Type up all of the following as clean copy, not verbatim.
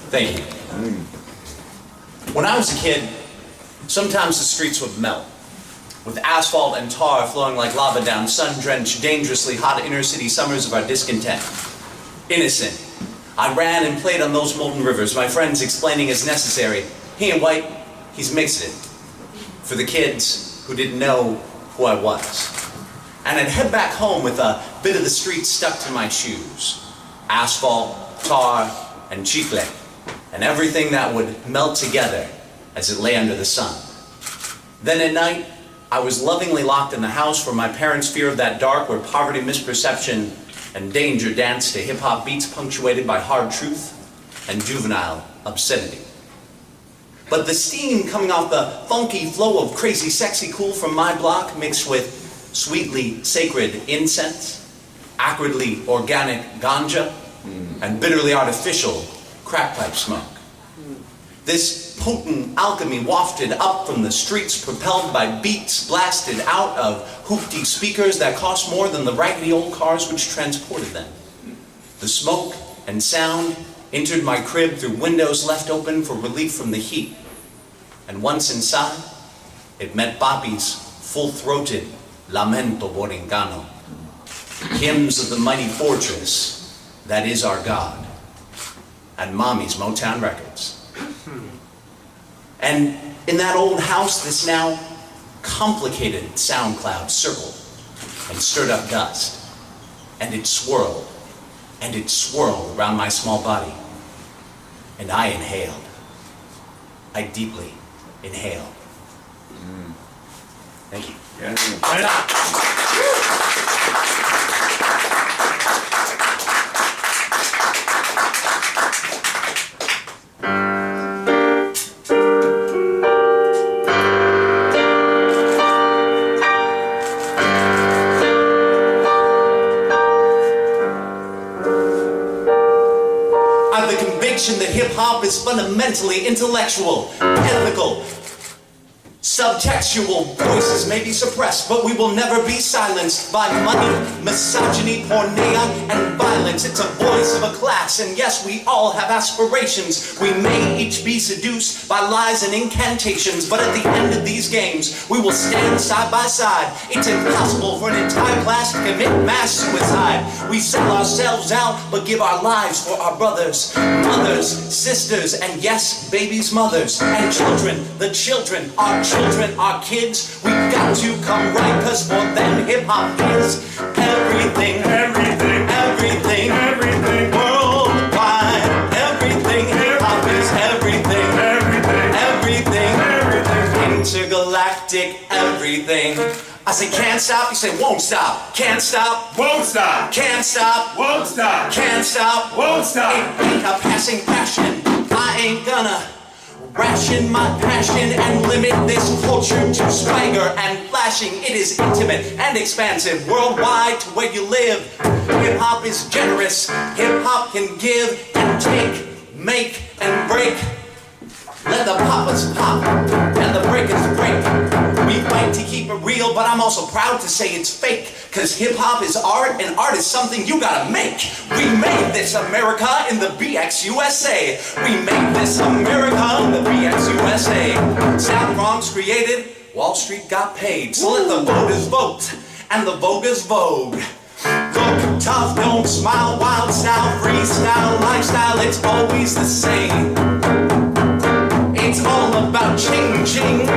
Thank you. When I was a kid, sometimes the streets would melt, with asphalt and tar flowing like lava down sun-drenched, dangerously hot inner-city summers of our discontent. Innocent, I ran and played on those molten rivers, my friends explaining as necessary, he ain't white, he's Mexican, for the kids who didn't know who I was. And I'd head back home with a bit of the street stuck to my shoes. Asphalt, tar, and chicle, and everything that would melt together as it lay under the sun. Then at night, I was lovingly locked in the house where my parents' fear of that dark, where poverty, misperception, and danger danced to hip-hop beats punctuated by hard truth and juvenile obscenity. But the steam coming off the funky flow of crazy, sexy cool from my block mixed with sweetly sacred incense, acridly organic ganja, and bitterly artificial crack pipe smoke. This potent alchemy wafted up from the streets, propelled by beats blasted out of hoopty speakers that cost more than the raggedy old cars which transported them. The smoke and sound entered my crib through windows left open for relief from the heat. And once inside, it met Papi's full-throated Lamento Boringano, hymns of the mighty fortress that is our God, and Mommy's Motown Records. And in that old house, this now complicated sound cloud circled and stirred up dust, and it swirled around my small body, and I inhaled. I deeply inhaled. Thank you. Yeah. I've the conviction that hip-hop is fundamentally intellectual, ethical, subtextual. Voices may be suppressed, but we will never be silenced by money, misogyny, porneia, and violence. It's a voice of a class, and yes, we all have aspirations. We may each be seduced by lies and incantations, but at the end of these games, we will stand side by side. It's impossible for an entire class to commit mass suicide. We sell ourselves out, but give our lives for our brothers, mothers, sisters, and yes, babies' mothers, and children. The children, our kids, we've got to come right, cause for them hip-hop is everything, everything, everything, everything, worldwide, everything, hip-hop is everything, everything, everything, everything, intergalactic everything. I say can't stop, you say won't stop, can't stop, Won't stop. can't stop, Won't stop. can't stop, Won't stop. It ain't a passing passion, I ain't gonna ration my passion and limit this culture to swagger and flashing. It is intimate and expansive, worldwide to where you live. Hip-hop is generous, hip-hop can give and take, make and break. Let the poppers pop and the breakers break. We fight to keep it real, but I'm also proud to say it's fake. Cause hip-hop is art, and art is something you gotta make. We made this America in the BX USA. We made this America in the BX USA. South Bronx created, Wall Street got paid. So let the voters vote, and the voters vogue. Look tough, don't smile, wild style, freestyle, lifestyle, it's always the same. It's all about changing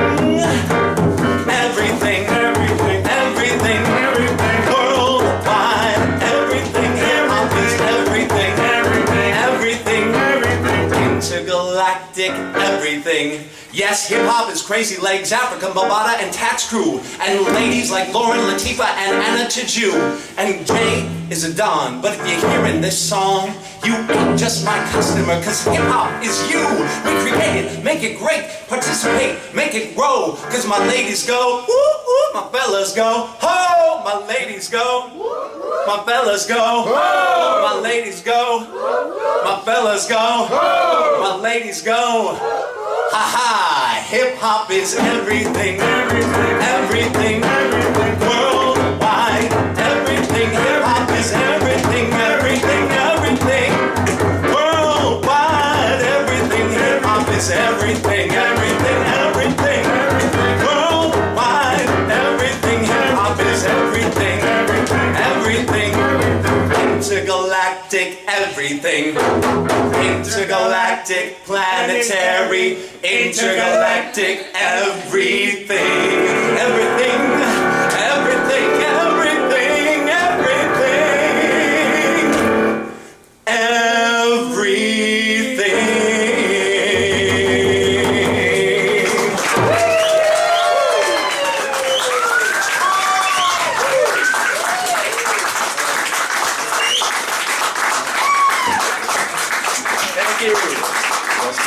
everything, everything, everything, everything, worldwide, everything, hip-hop is everything, everything, everything, everything, intergalactic everything. Yes, hip-hop is Crazy Legs, African Bambaataa, and Tax Crew, and ladies like Lauren, Latifah, and Anna Tiju. And Jay is a Don, but if you're hearing this song, you ain't just my customer, cause hip-hop is you. We create it, make it great, participate, make it grow, cause my ladies go, woo, woo, my fellas go, ho, my ladies go, my fellas go, ho, my ladies go, my fellas go, ho, my ladies go. Ha ha! Hip-hop is everything, everything, everything, everything, worldwide, everything. Hip-hop is everything, everything, everything, worldwide, everything. everything. Intergalactic, planetary, intergalactic, everything. Everything, everything, everything, everything. Everything.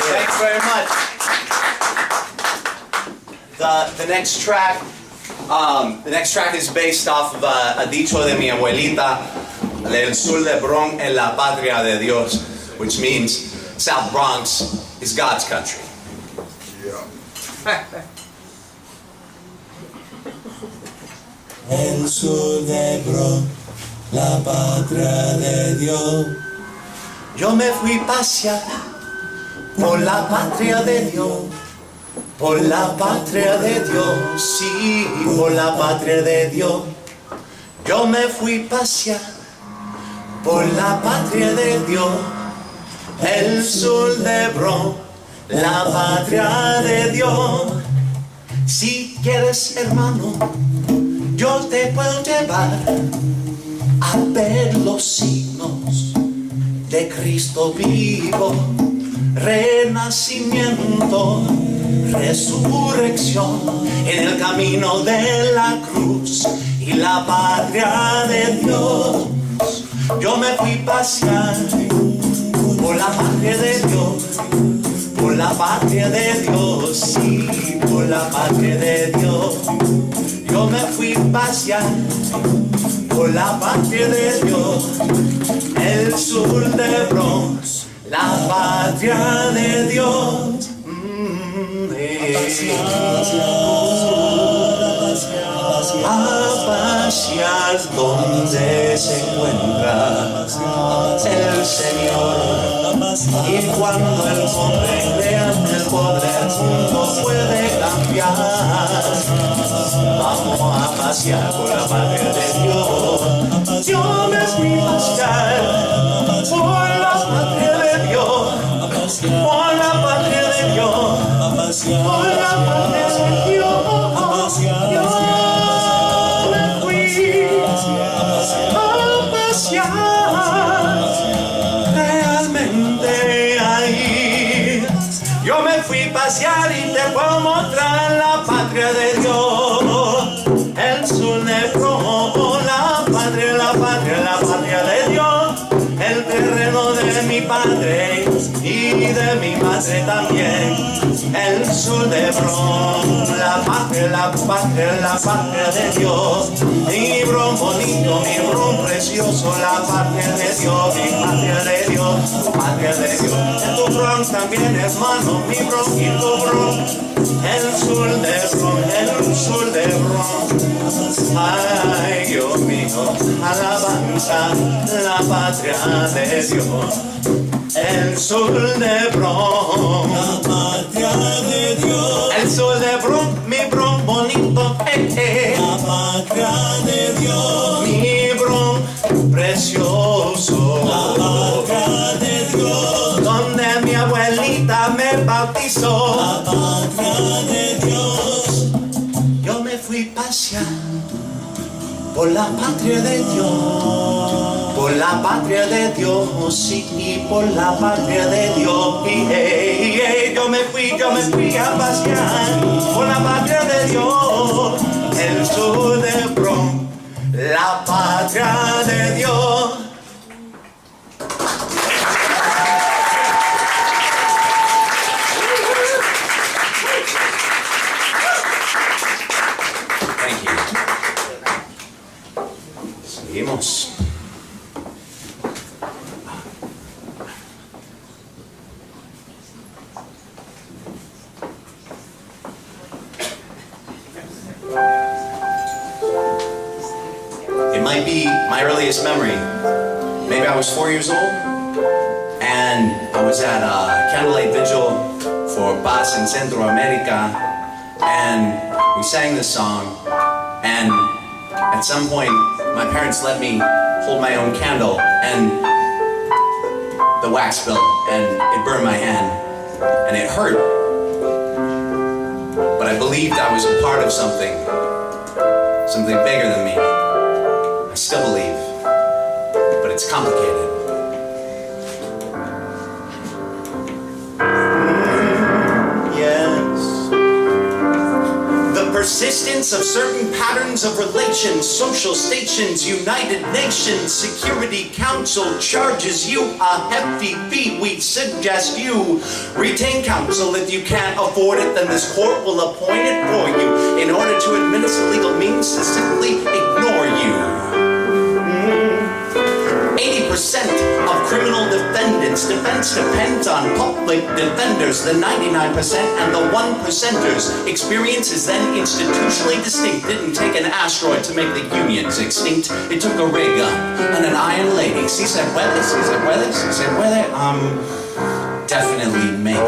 Thanks very much. The next track is based off of a dicho de mi abuelita, el sur de Bronx es la patria de Dios, which means South Bronx is God's country. El sur de Bronx, la patria de Dios. Yo me fui pasear por la patria de Dios, por la patria de Dios, sí, por la patria de Dios. Yo me fui pasear por la patria de Dios, el sur de Bronx, la patria de Dios. Si quieres, hermano, yo te puedo llevar a ver los signos de Cristo vivo, renacimiento, resurrección, en el camino de la cruz y la patria de Dios. Yo me fui pasear por la patria de Dios, por la patria de Dios, sí, por la patria de Dios. Yo me fui pasear por la patria de Dios, el sur de Bronx, la patria de Dios. A pasear donde se encuentra el Señor. Y cuando el hombre crea en el poder, no puede cambiar. Vamos a pasear por la patria de Dios. Yo me fui a pasear por la patria de Dios, por la patria de Dios, por la patria de Dios. Yo me fui a pasear realmente ahí. Yo me fui a pasear y te puedo mostrar la patria de Dios, el sur de Bronx, la patria, la patria, la patria de Dios, el terreno de mi padre y de mi madre también, el sur de Bronx, la patria, la patria, la patria de Dios, mi Bronx bonito, mi Bronx precioso, la patria de Dios, mi patria de Dios, patria de Dios. En tu Bronx también, hermano, mi Bronx y tu Bronx, el sur de Bronx, el sur de Bronx. Ay, Dios mío, alabanza, la patria de Dios, el sur de Bronx, La patria de Dios, el sur de Bronx, mi Bronx bonito, la patria de Dios, mi Bronx precioso, la patria de Dios, donde mi abuelita me bautizó. la patria de Dios. Yo me fui pasear por la patria de Dios, por la patria de Dios, sí, y por la patria de Dios. Yo me fui a pasear por la patria de Dios, el sur de Bronx, la patria de Dios. Thank you. Seguimos. It might be my earliest memory. Maybe I was 4 years old, and I was at a candlelight vigil for Paz in Centro America, and we sang this song, and at some point my parents let me hold my own candle, and the wax bill, and it burned my hand, and it hurt. But I believed I was a part of something bigger than me. I still believe, but it's complicated. Persistence of certain patterns of relations, social stations, United Nations, Security Council charges you a hefty fee. We suggest you retain counsel. If you can't afford it, then this court will appoint it for you in order to administer legal means to simply ignore you. 80% of criminal defendants' defense depends on public defenders. The 99% and the 1%ers' experience is then institutionally distinct. Didn't take an asteroid to make the unions extinct. It took a ray gun and an iron lady. He said, Willis? He said, Willis? He said, Willis? Definitely, maybe.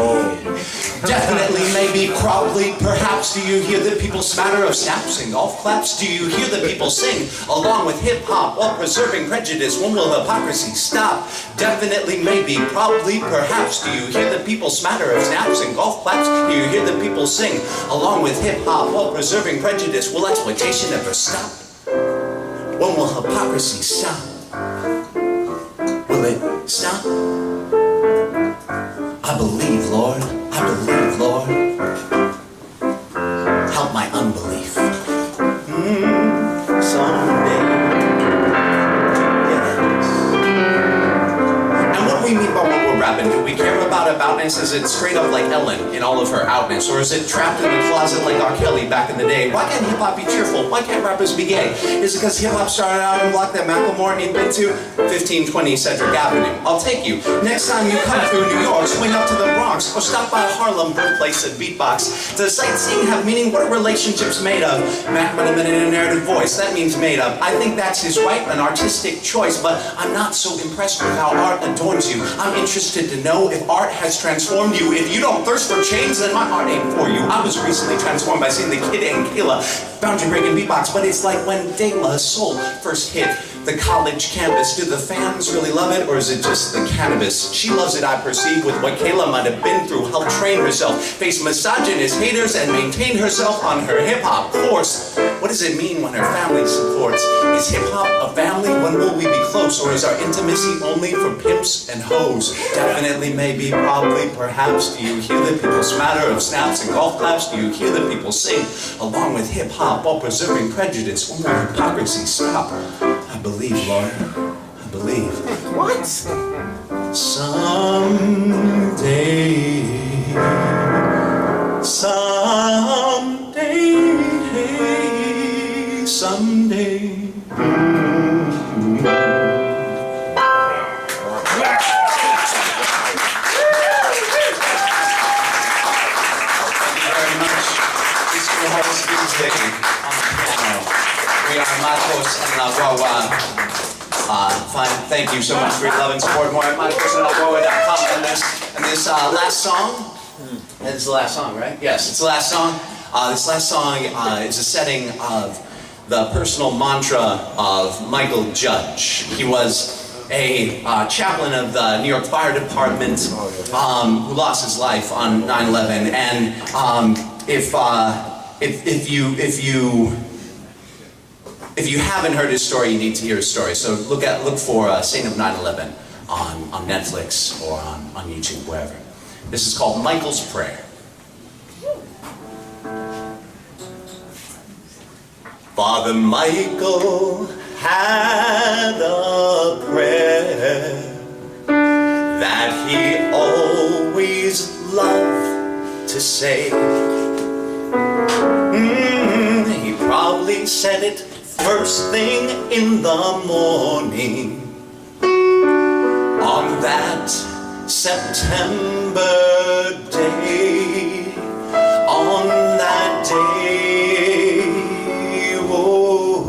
Definitely, maybe, probably, perhaps. Do you hear the people smatter of snaps and golf claps? Do you hear the people sing along with hip-hop while preserving prejudice? When will hypocrisy stop? Definitely, maybe, probably, perhaps. Do you hear the people smatter of snaps and golf claps? Do you hear the people sing along with hip-hop while preserving prejudice? Will exploitation ever stop? When will hypocrisy stop? Will it stop? I believe, Lord. I believe, Lord. Help my unbelief. Someday. Yes. And what do we mean by what we're rapping? Do we care about aboutness? Is it straight up like Ellen in all of her outness? Or is it trapped in the closet like R. Kelly back in the day? Why can't hip-hop be cheerful? Why can't rappers be gay? Is it because hip-hop started out on a block that Macklemore ain't been to? 1520 Cedric Avenue. I'll take you. Next time you come through New York, swing up to the Bronx, or stop by Harlem, birthplace and beatbox. Does sightseeing have meaning? What are relationships made of? Mac might have been in a narrative voice. That means made up. I think that's his right, an artistic choice, but I'm not so impressed with how art adorns you. I'm interested to know if art has transformed you. If you don't thirst for change, then my art ain't for you. I was recently transformed by seeing the Kid and Kayla boundary breaking beatbox, but it's like when De La Soul first hit the college campus. Do the fans really love it, or is it just the cannabis? She loves it, I perceive, with what Kayla might have been through. Helped train herself, face misogynist haters, and maintain herself on her hip-hop course. What does it mean when her family supports? Is hip-hop a family? When will we be close? Or is our intimacy only for pimps and hoes? Definitely, maybe, probably, perhaps. Do you hear the people smatter of snaps and golf claps? Do you hear the people sing along with hip-hop while preserving prejudice? When will hypocrisy stop? I believe, Lord. I believe. What? Someday. We are Matos and La Guagua. Fine. Thank you so much for your love and support. More at matosandlaguagua.com. And this last song, it's the last song, right? Yes, it's the last song. This last song is a setting of the personal mantra of Michael Judge. He was a chaplain of the New York Fire Department who lost his life on 9/11. And if you haven't heard his story, you need to hear his story. So look for Saint of 9/11 on Netflix or on YouTube, wherever. This is called Michael's Prayer. Father Michael had a prayer that he always loved to say. He probably said it first thing in the morning on that September day. On that day, whoa.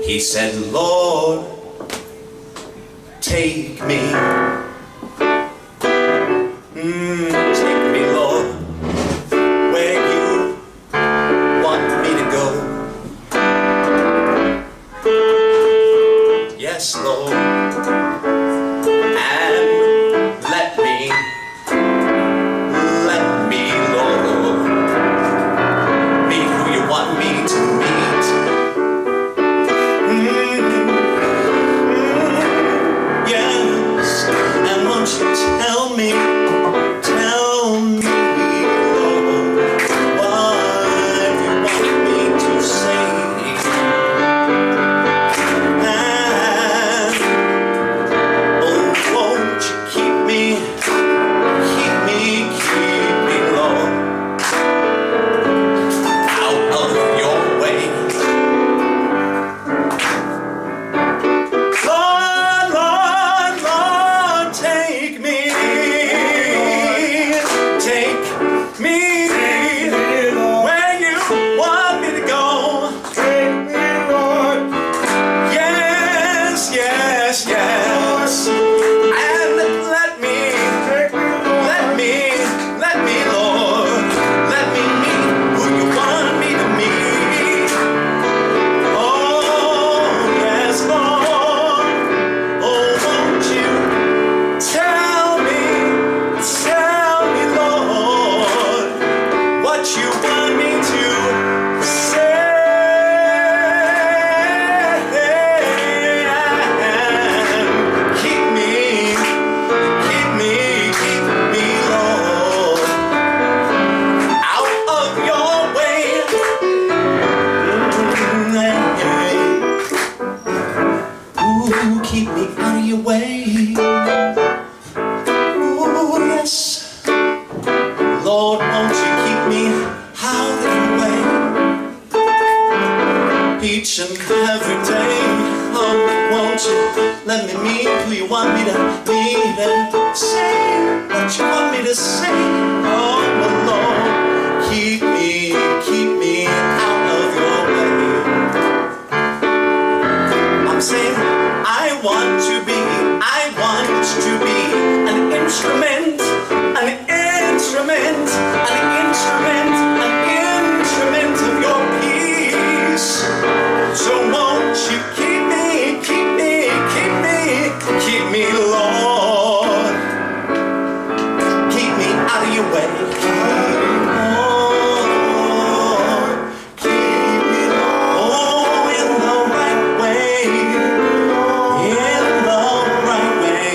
He said, Lord, take me. Take me, Lord, where you want me to go. Yes, Lord. let me meet who you want me to meet and say what you want me to say. Oh, Lord, keep me out of your way. I'm saying I want to be an instrument, an instrument, an instrument, an instrument of your peace. So won't you keep me, Lord. Keep me out of your way. Lord, keep me, oh, in the right way. In the right way.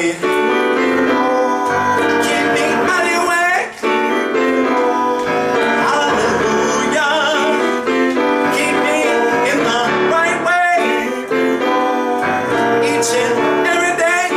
Keep me out of your way. Hallelujah. Keep me in the right way. Each and every day.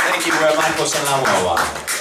Thank you, Brother Michael Salawa.